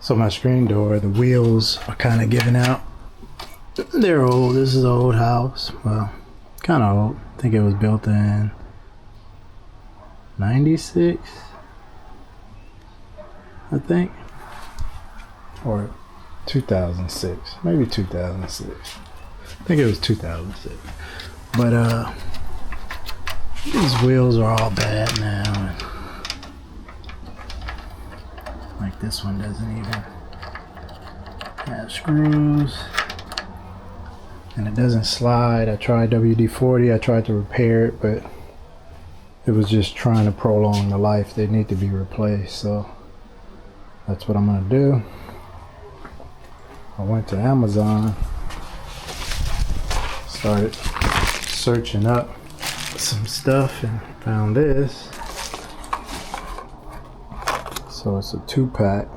So my screen door, the wheels are kind of giving out. They're old. This is an old house. Well, kind of old. I think it was built in 96, I think, or 2006, maybe 2006. I think it was 2006. But these wheels are all bad now. Like this one doesn't even have screws, and it doesn't slide. I tried WD-40. I tried to repair it, but it was just trying to prolong the life. They need to be replaced, so that's what I'm gonna do. I went to Amazon, started searching up some stuff, and found this. So it's a 2-pack.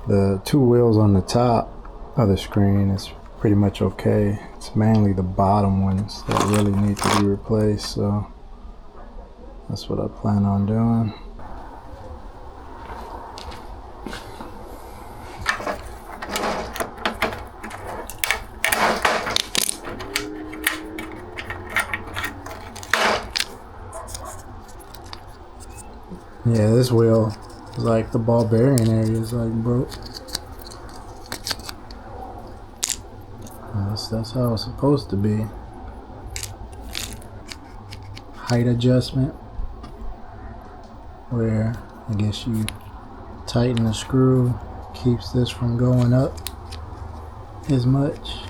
The 2 wheels on the top of the screen is pretty much okay. It's mainly the bottom ones that really need to be replaced, so that's what I plan on doing. Yeah, this wheel is like the ball bearing area is like broke. That's how it's supposed to be. Height adjustment, where I guess you tighten the screw, keeps this from going up as much.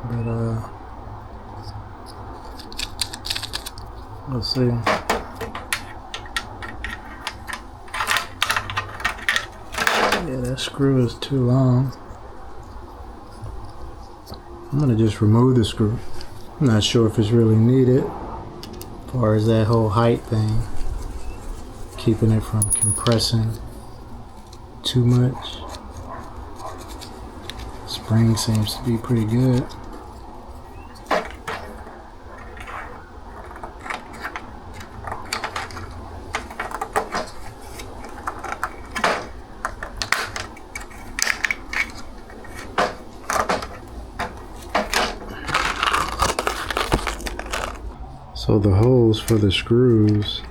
But we'll see. Yeah, that screw is too long. I'm gonna just remove the screw. I'm not sure if it's really needed as far as that whole height thing, keeping it from compressing too much. Spring seems to be pretty good. So the holes for the screws,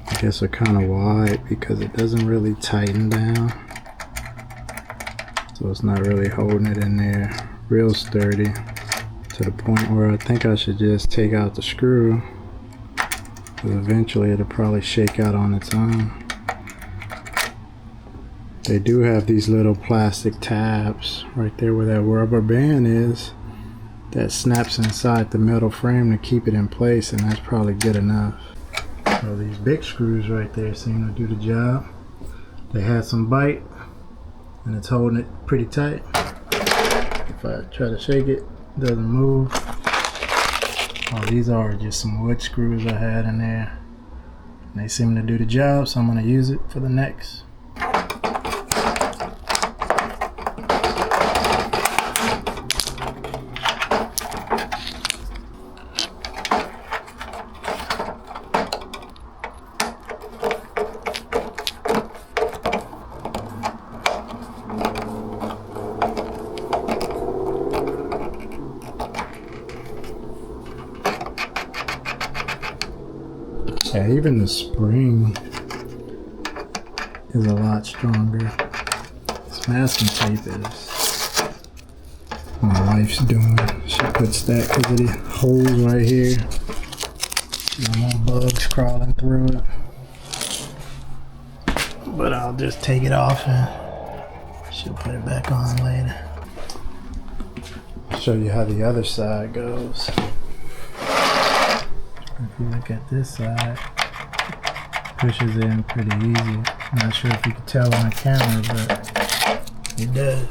I guess, are kind of wide because it doesn't really tighten down. So it's not really holding it in there real sturdy, to the point where I think I should just take out the screw, because eventually it'll probably shake out on its own. They do have these little plastic tabs right there where that rubber band is, that snaps inside the metal frame to keep it in place, and that's probably good enough. So these big screws right there seem to do the job. They had some bite, and it's holding it pretty tight. If I try to shake it, it doesn't move. Oh, these are just some wood screws I had in there, and they seem to do the job, so I'm going to use it for the next. Yeah, even the spring is a lot stronger. This masking tape is my wife's doing. She puts that because of the holes right here. No more bugs crawling through it. But I'll just take it off and she'll put it back on later. I'll show you how the other side goes. If you look at this side, it pushes in pretty easy. I'm not sure if you can tell on the camera, but it does.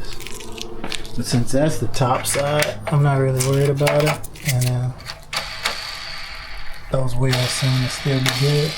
But since that's the top side, I'm not really worried about it. And those wheels seem to still be good.